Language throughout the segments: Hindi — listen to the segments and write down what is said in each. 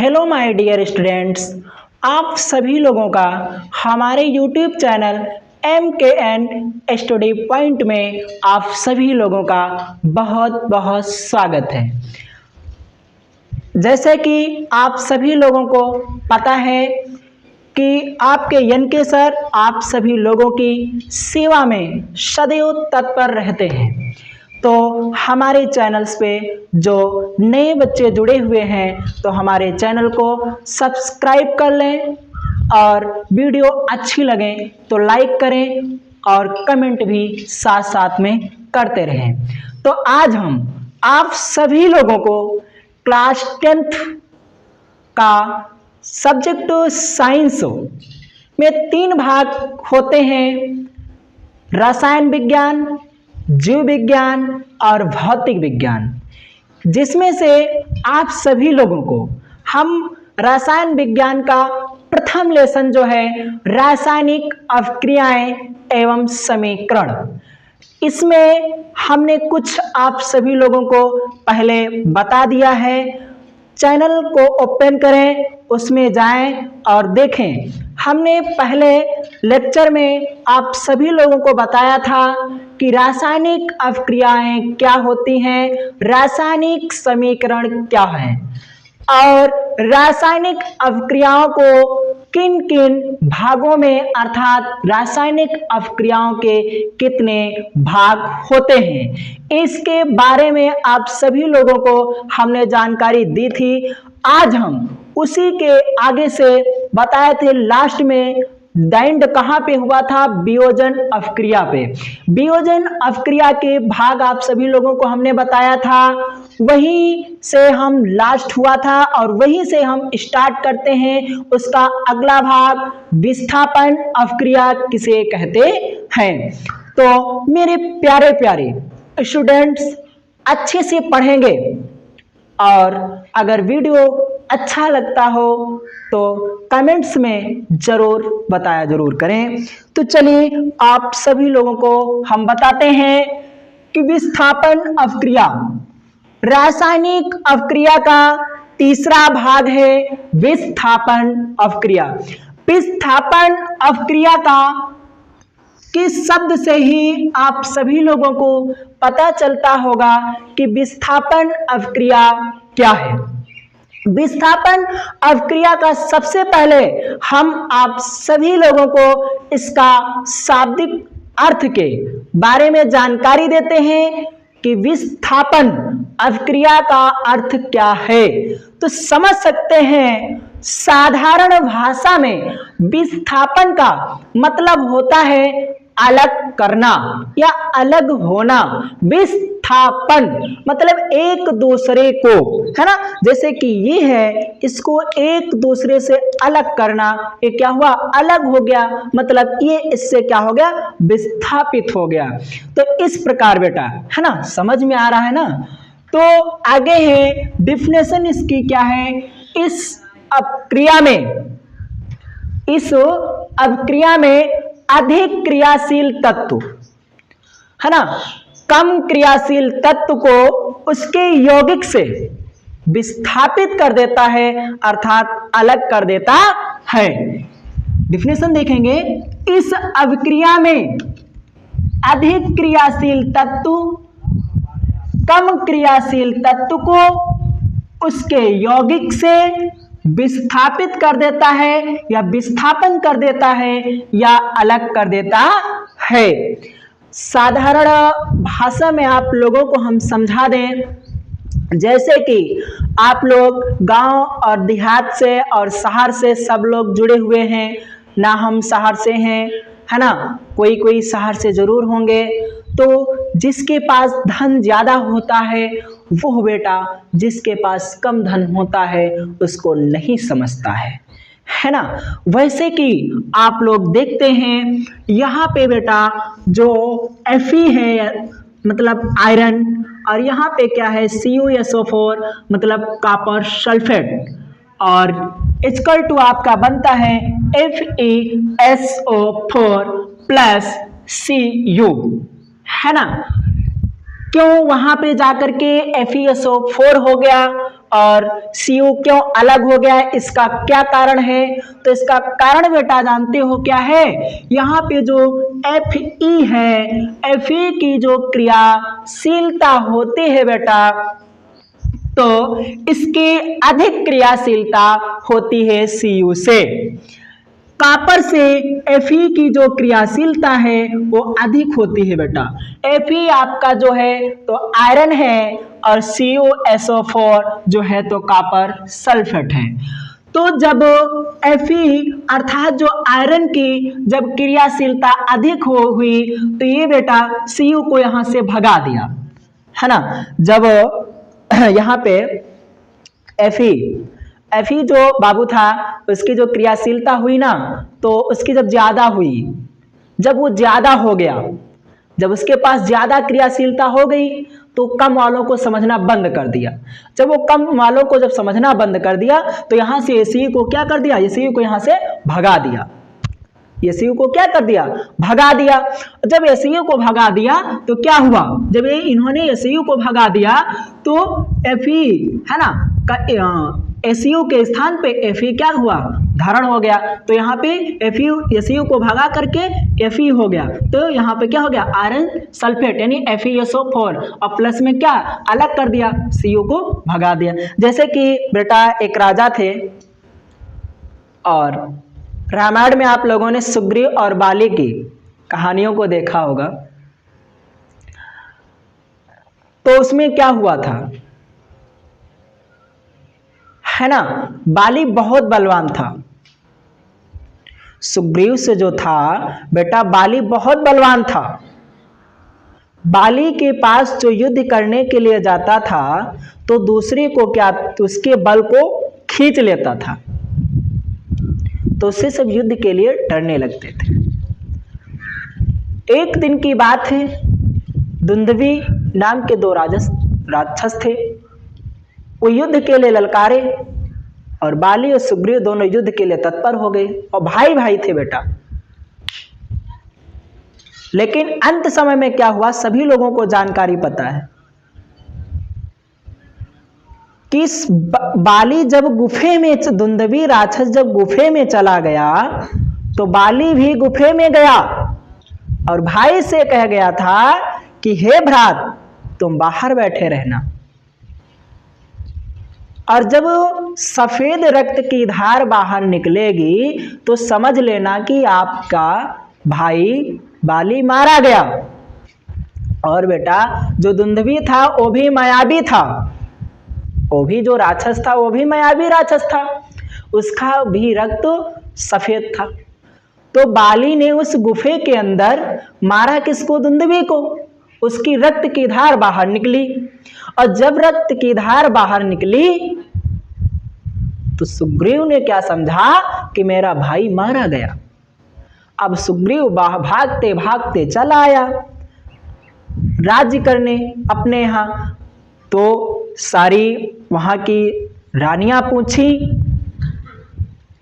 हेलो माय डियर स्टूडेंट्स, आप सभी लोगों का हमारे YouTube channel MKN study point में आप सभी लोगों का बहुत बहुत स्वागत है। जैसे कि आप सभी लोगों को पता है कि आपके NK सर आप सभी लोगों की सेवा में सदैव तत्पर रहते हैं। तो हमारे चैनल्स पे जो नए बच्चे जुड़े हुए हैं तो हमारे चैनल को सब्सक्राइब कर लें और वीडियो अच्छी लगे तो लाइक करें और कमेंट भी साथ साथ में करते रहें। तो आज हम आप सभी लोगों को क्लास 10th का सब्जेक्ट साइंस में 3 भाग होते हैं, रसायन विज्ञान, जीव विज्ञान और भौतिक विज्ञान, जिसमें से आप सभी लोगों को हम रसायन विज्ञान का प्रथम लेसन जो है रासायनिक अवक्रियाएं एवं समीकरण, इसमें हमने कुछ आप सभी लोगों को पहले बता दिया है। चैनल को ओपन करें, उसमें जाएं और देखें। हमने पहले लेक्चर में आप सभी लोगों को बताया था कि रासायनिक अवक्रियाएं क्या होती हैं, रासायनिक समीकरण क्या है और रासायनिक अवक्रियाओं को किन किन भागों में अर्थात रासायनिक अवक्रियाओं के कितने भाग होते हैं, इसके बारे में आप सभी लोगों को हमने जानकारी दी थी। आज हम उसी के आगे से बताए थे। लास्ट में एंड कहाँ पे हुआ था? वियोजन अवक्रिया पे। वियोजन अवक्रिया के भाग आप सभी लोगों को हमने बताया था, वहीं से हम लास्ट हुआ था और वहीं से हम स्टार्ट करते हैं। उसका अगला भाग विस्थापन अवक्रिया किसे कहते हैं। तो मेरे प्यारे प्यारे स्टूडेंट्स, अच्छे से पढ़ेंगे और अगर वीडियो अच्छा लगता हो तो कमेंट्स में जरूर बताया जरूर करें। तो चलिए आप सभी लोगों को हम बताते हैं कि विस्थापन अवक्रिया रासायनिक अवक्रिया का तीसरा भाग है। विस्थापन अवक्रिया, विस्थापन अवक्रिया का किस शब्द से ही आप सभी लोगों को पता चलता होगा कि विस्थापन अवक्रिया क्या है। विस्थापन अवक्रिया का सबसे पहले हम आप सभी लोगों को इसका शाब्दिक अर्थ के बारे में जानकारी देते हैं कि विस्थापन अवक्रिया का अर्थ क्या है। तो समझ सकते हैं, साधारण भाषा में विस्थापन का मतलब होता है अलग करना या अलग होना। विस्थापन मतलब एक दूसरे को, है ना, जैसे कि ये है, इसको एक दूसरे से अलग करना। ये क्या हुआ? अलग हो गया, मतलब ये इससे क्या हो गया? विस्थापित हो गया। तो इस प्रकार बेटा, है ना, समझ में आ रहा है ना। तो आगे है डिफिनेशन इसकी क्या है। इस अवक्रिया में अधिक क्रियाशील तत्व, है ना, कम क्रियाशील तत्व को उसके यौगिक से विस्थापित कर देता है अर्थात अलग कर देता है। डिफिनेशन देखेंगे, इस अवक्रिया में अधिक क्रियाशील तत्व कम क्रियाशील तत्व को उसके यौगिक से विस्थापित कर देता है या विस्थापन कर देता है या अलग कर देता है। साधारण भाषा में आप लोगों को हम समझा दें, जैसे कि आप लोग गांव और देहात से और शहर से सब लोग जुड़े हुए हैं ना, हम शहर से हैं, है ना, कोई कोई शहर से जरूर होंगे। तो जिसके पास धन ज्यादा होता है वो बेटा जिसके पास कम धन होता है उसको नहीं समझता है ना। वैसे कि आप लोग देखते हैं यहाँ पे बेटा जो Fe है मतलब आयरन, और यहाँ पे क्या है CuSO4 मतलब कॉपर सल्फेट, और इक्वल टू आपका बनता है FeSO4 प्लस Cu, है ना। क्यों वहां पे जाकर के FeSO4 हो गया? और Cu क्यों अलग हो गया है, इसका क्या कारण है? तो इसका कारण बेटा जानते हो क्या है? यहाँ पे जो Fe है, Fe की जो क्रियाशीलता होती है बेटा, तो इसकी अधिक क्रियाशीलता होती है Cu से। कॉपर से Fe की जो क्रियाशीलता है वो अधिक होती है बेटा। Fe आपका जो है तो आयरन है और CuSO4 जो है तो कॉपर सल्फेट है। तो जब Fe अर्थात जो आयरन की जब क्रियाशीलता अधिक हुई तो ये बेटा Cu को यहाँ से भगा दिया, है ना। जब यहाँ पे Fe जो बाबू था उसकी जो क्रियाशीलता हुई ना, तो उसकी जब ज्यादा हुई, जब वो ज्यादा हो गया, जब उसके पास ज्यादा क्रियाशीलता हो गई तो कम वालों को समझना बंद कर दिया। जब वो कम वालों को जब समझना बंद कर दिया तो यहाँ से Cu को क्या कर दिया, Cu को यहाँ से भगा दिया। Cu को क्या कर दिया, भगा दिया। जब Cu को भगा दिया तो क्या हुआ, जब इन्होंने Cu को भगा दिया तो Fe है ना, Cu के स्थान पे Fe क्या हुआ, धारण हो गया। तो यहाँ पे Cu को भगा करके Fe हो गया, तो यहाँ पे क्या हो गया, आयरन सल्फेट यानी FeSO4 और प्लस में क्या अलग कर दिया, Cu को भगा दिया। जैसे कि बेटा एक राजा थे और रामायण में आप लोगों ने सुग्रीव और बाली की कहानियों को देखा होगा। तो उसमें क्या हुआ था, है ना, बाली बहुत बलवान था। सुग्रीव से जो था बेटा बाली बहुत बलवान था। बाली के पास जो युद्ध करने के लिए जाता था तो दूसरे को क्या, तो उसके बल को खींच लेता था, तो उससे सब युद्ध के लिए डरने लगते थे। एक दिन की बात है, दुंदुभी नाम के दो राक्षस थे, वो युद्ध के लिए ललकारे और बाली और सुग्रीव दोनों युद्ध के लिए तत्पर हो गए और भाई भाई थे बेटा। लेकिन अंत समय में क्या हुआ, सभी लोगों को जानकारी पता है कि बाली जब गुफे में, दुंदुभी राक्षस जब गुफे में चला गया तो बाली भी गुफे में गया और भाई से कह गया था कि हे भ्रात तुम बाहर बैठे रहना, और जब सफेद रक्त की धार बाहर निकलेगी तो समझ लेना कि आपका भाई बाली मारा गया। और बेटा जो दुंदुभी था वो भी मायावी था, वो भी जो राक्षस था वो भी मायावी राक्षस था, उसका भी रक्त सफेद था। तो बाली ने उस गुफे के अंदर मारा किसको, दुंदुभी को। उसकी रक्त की धार बाहर निकली और जब रक्त की धार बाहर निकली तो सुग्रीव ने क्या समझा कि मेरा भाई मारा गया। अब सुग्रीव भागते भागते चला आया राज्य करने अपने यहाँ। तो सारी वहां की रानियां पूछी,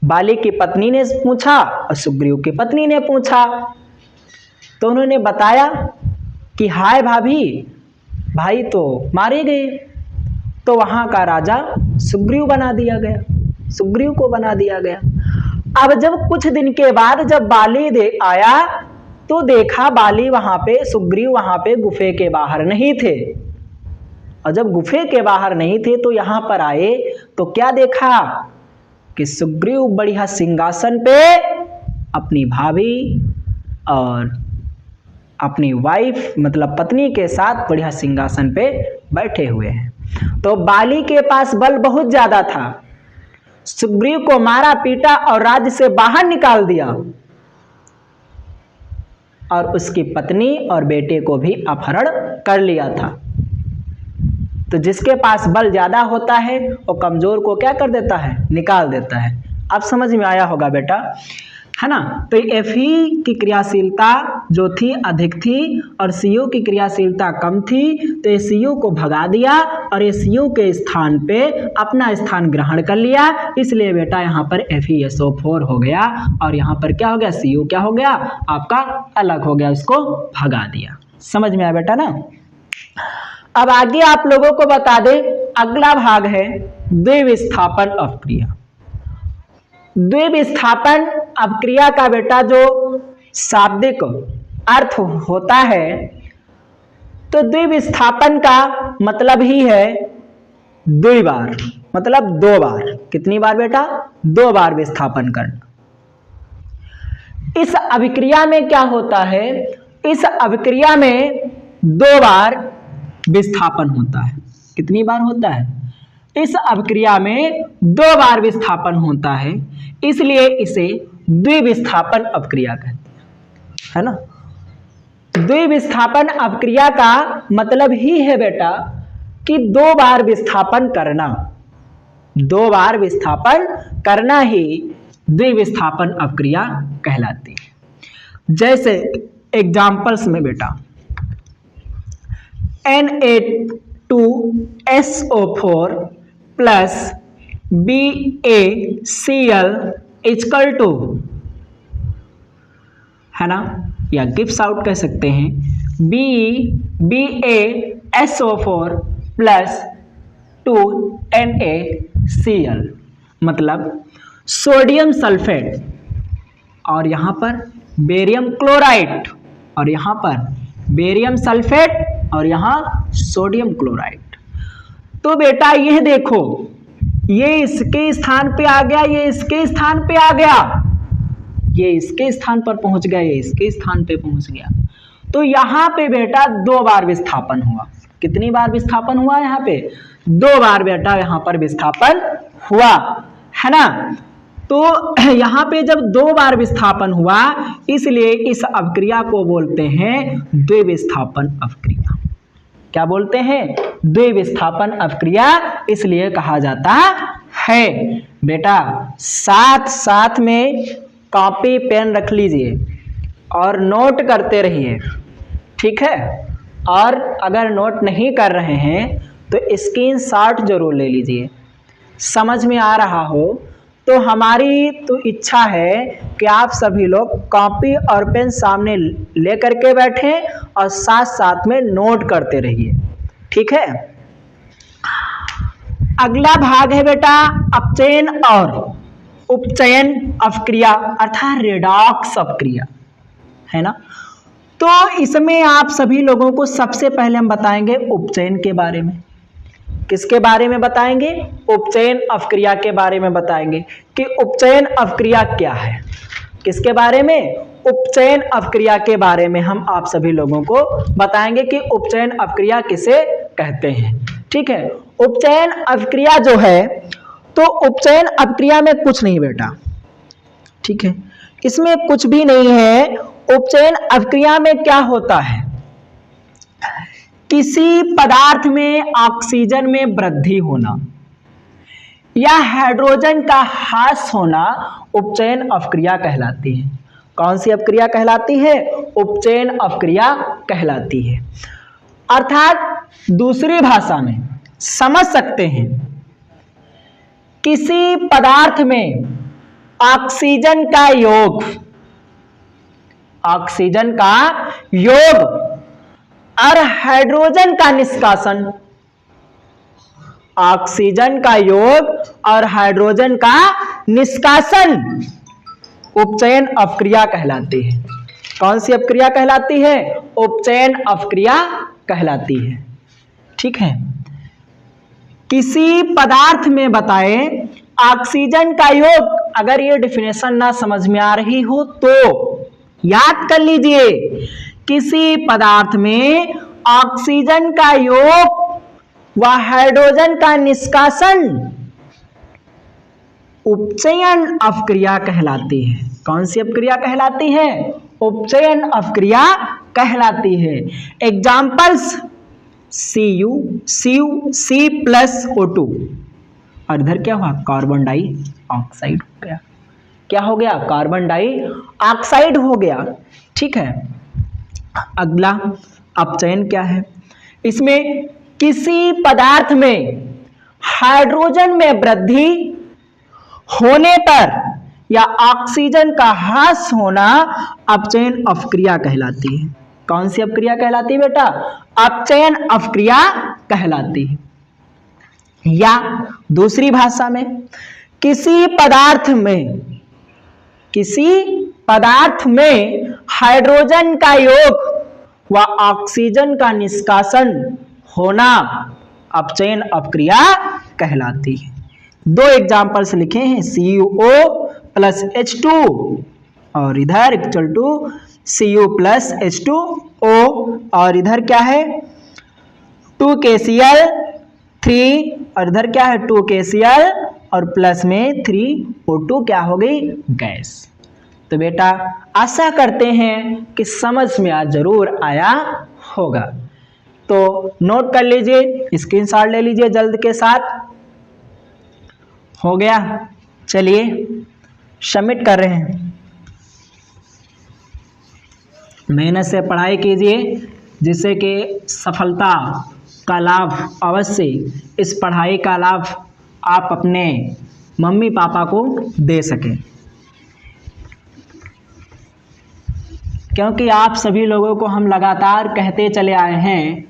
बाली की पत्नी ने पूछा और सुग्रीव की पत्नी ने पूछा, तो उन्होंने बताया कि हाय भाभी, भाई तो मारे गए। तो वहां का राजा सुग्रीव बना दिया गया, सुग्रीव को बना दिया गया। अब जब कुछ दिन के बाद जब बाली आया तो देखा बाली वहां पे, सुग्रीव वहां पे गुफे के बाहर नहीं थे। और जब गुफे के बाहर नहीं थे तो यहां पर आए तो क्या देखा कि सुग्रीव बढ़िया सिंहासन पे अपनी भाभी और अपनी वाइफ मतलब पत्नी के साथ बढ़िया सिंहासन पे बैठे हुए हैं। तो बाली के पास बल बहुत ज्यादा था, सुग्रीव को मारा पीटा और राज्य से बाहर निकाल दिया और उसकी पत्नी और बेटे को भी अपहरण कर लिया था। तो जिसके पास बल ज्यादा होता है वो कमजोर को क्या कर देता है, निकाल देता है। अब समझ में आया होगा बेटा, है ना। तो Fe की क्रियाशीलता जो थी अधिक थी और Cu की क्रियाशीलता कम थी, तो Cu को भगा दिया और Cu के स्थान पे अपना स्थान ग्रहण कर लिया। इसलिए बेटा यहाँ पर FeSO4 हो गया और यहाँ पर क्या हो गया, Cu क्या हो गया, आपका अलग हो गया, उसको भगा दिया। समझ में आया बेटा ना। अब आगे आप लोगों को बता दें, अगला भाग है द्विविस्थापन अपक्रिया। द्विविस्थापन अपक्रिया का बेटा जो शाब्दिक अर्थ होता है, तो द्विविस्थापन का मतलब ही है द्विबार, मतलब दो बार। कितनी बार बेटा? दो बार विस्थापन करना। इस अभिक्रिया में क्या होता है? इस अभिक्रिया में दो बार विस्थापन होता है। कितनी बार होता है? इस अभिक्रिया में दो बार विस्थापन होता है, इसलिए इसे द्विविस्थापन अपक्रिया कहते हैं, है ना। द्विविस्थापन अपक्रिया का मतलब ही है बेटा कि दो बार विस्थापन करना, दो बार विस्थापन करना ही द्विविस्थापन अपक्रिया कहलाती है। जैसे एग्जांपल्स में बेटा Na2SO4 plus BaCl equal to, है ना, या गिब्स आउट कह सकते हैं, BaSO4 प्लस 2NaCl, मतलब सोडियम सल्फेट और यहाँ पर बेरियम क्लोराइड और यहाँ पर बेरियम सल्फेट और यहाँ सोडियम क्लोराइड। तो बेटा ये देखो, ये इसके स्थान पे आ गया, ये इसके स्थान पे आ गया, ये इसके स्थान पर पहुंच गया, ये इसके स्थान पे पहुंच गया। तो यहाँ पे बेटा दो बार विस्थापन हुआ। कितनी बार विस्थापन हुआ? यहाँ पे दो बार बेटा यहाँ पर विस्थापन हुआ, है ना। तो यहाँ पे जब दो बार विस्थापन हुआ, इसलिए इस अपक्रिया को बोलते हैं द्विविस्थापन अपक्रिया। क्या बोलते हैं? द्विविस्थापन अपक्रिया इसलिए कहा जाता है। बेटा साथ साथ में कॉपी पेन रख लीजिए और नोट करते रहिए, ठीक है। और अगर नोट नहीं कर रहे हैं तो स्क्रीनशॉट जरूर ले लीजिए। समझ में आ रहा हो तो हमारी तो इच्छा है कि आप सभी लोग कॉपी और पेन सामने ले करके बैठें और साथ साथ में नोट करते रहिए, ठीक है। अगला भाग है बेटा अपचयन और उपचयन अपक्रिया अर्थात रेडॉक्स अपक्रिया, है ना। तो इसमें आप सभी लोगों को सबसे पहले हम बताएंगे उपचयन के बारे में। किसके बारे में बताएंगे? उपचयन अपक्रिया के बारे में बताएंगे कि उपचयन अपक्रिया क्या है। किसके बारे में? उपचयन अपक्रिया के बारे में हम आप सभी लोगों को बताएंगे कि उपचयन अपक्रिया किसे कहते हैं, ठीक है। उपचयन अपक्रिया जो है, तो उपचयन अपक्रिया में कुछ नहीं बेटा, ठीक है, इसमें कुछ भी नहीं है। उपचयन अपक्रिया में क्या होता है? किसी पदार्थ में ऑक्सीजन में वृद्धि होना या हाइड्रोजन का ह्रास होना उपचयन अपक्रिया कहलाती है। कौन सी अपक्रिया कहलाती है? उपचयन अपक्रिया कहलाती है। अर्थात दूसरी भाषा में समझ सकते हैं, किसी पदार्थ में ऑक्सीजन का योग, ऑक्सीजन का योग और हाइड्रोजन का निष्कासन, ऑक्सीजन का योग और हाइड्रोजन का निष्कासन उपचयन अपक्रिया कहलाती है। कौन सी अपक्रिया कहलाती है? उपचयन अपक्रिया कहलाती है, ठीक है। किसी पदार्थ में बताए ऑक्सीजन का योग, अगर ये डिफिनेशन ना समझ में आ रही हो तो याद कर लीजिए, किसी पदार्थ में ऑक्सीजन का योग व हाइड्रोजन का निष्कासन उपचयन अपक्रिया कहलाती है। कौन सी अपक्रिया कहलाती है? उपचयन अपक्रिया कहलाती है। एग्जाम्पल्स C+O2 और इधर क्या हुआ? कार्बन डाइऑक्साइड हो गया। क्या हो गया? कार्बन डाइऑक्साइड हो गया, ठीक है। अगला अपचयन क्या है? इसमें किसी पदार्थ में हाइड्रोजन में वृद्धि होने पर या ऑक्सीजन का ह्रास होना अपचयन अपक्रिया कहलाती है। कौन सी अपक्रिया कहलाती है बेटा? अपचयन अपक्रिया कहलाती है। या दूसरी भाषा में किसी पदार्थ में हाइड्रोजन का योग व ऑक्सीजन का निष्कासन होना अपचयन अपक्रिया कहलाती है। दो एग्जाम्पल्स लिखे हैं, CuO प्लस H2 और इधर equal to Cu plus H2O और इधर क्या है 2KCl3 और इधर क्या है 2KCl और प्लस में 3O2 क्या हो गई गैस। तो बेटा आशा करते हैं कि समझ में आज जरूर आया होगा। तो नोट कर लीजिए, स्क्रीनशॉट ले लीजिए जल्द के साथ। हो गया, चलिए सबमिट कर रहे हैं। मेहनत से पढ़ाई कीजिए जिससे कि सफलता का लाभ अवश्य, इस पढ़ाई का लाभ आप अपने मम्मी पापा को दे सकें, क्योंकि आप सभी लोगों को हम लगातार कहते चले आए हैं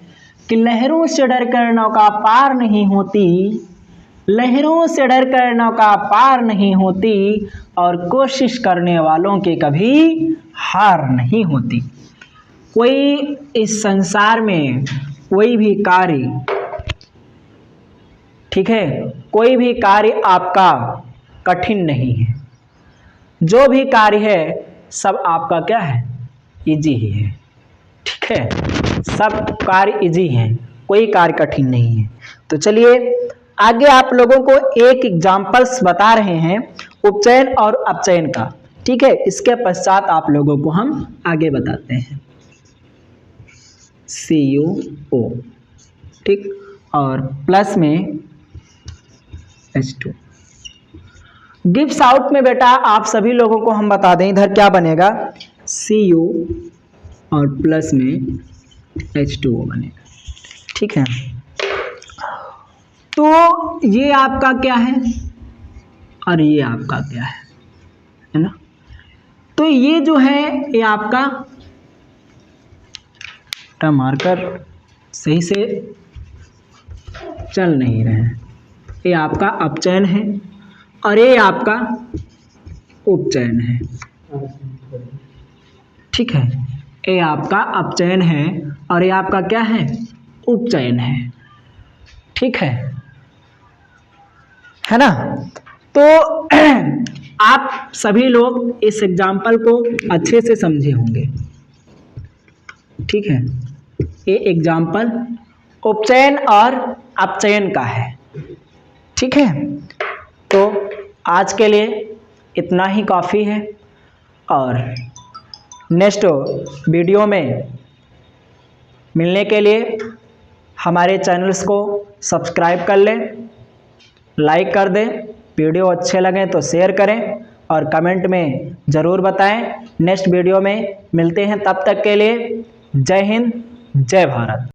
कि लहरों से डरकर नौका पार नहीं होती, लहरों से डरकर नौका पार नहीं होती और कोशिश करने वालों की कभी हार नहीं होती। कोई इस संसार में कोई भी कार्य, ठीक है, कोई भी कार्य आपका कठिन नहीं है। जो भी कार्य है सब आपका क्या है, इजी ही है। ठीक है, सब कार्य इजी हैं, कोई कार्य कठिन नहीं है। तो चलिए आगे आप लोगों को एक एग्जाम्पल्स बता रहे हैं उपचयन और अपचयन का। ठीक है, इसके पश्चात आप लोगों को हम आगे बताते हैं। CuO, ठीक, और प्लस में H2। गिव्स आउट में बेटा आप सभी लोगों को हम बता दें, इधर क्या बनेगा Cu और प्लस में H2O बनेगा। ठीक है, तो ये आपका क्या है और ये आपका क्या है ना। तो ये जो है ये आपका मार्कर सही से चल नहीं रहे हैं, ये आपका अपचयन है और ये आपका उपचयन है। ठीक है, ये आपका अपचयन है और ये आपका क्या है, उपचयन है। ठीक है ना। तो आप सभी लोग इस एग्जाम्पल को अच्छे से समझे होंगे। ठीक है, ये एग्जाम्पल उपचयन और अपचयन का है। ठीक है, तो आज के लिए इतना ही काफ़ी है और नेक्स्ट वीडियो में मिलने के लिए हमारे चैनल्स को सब्सक्राइब कर लें, लाइक कर दें, वीडियो अच्छे लगें तो शेयर करें और कमेंट में ज़रूर बताएं। नेक्स्ट वीडियो में मिलते हैं, तब तक के लिए जय हिंद, जय भारत।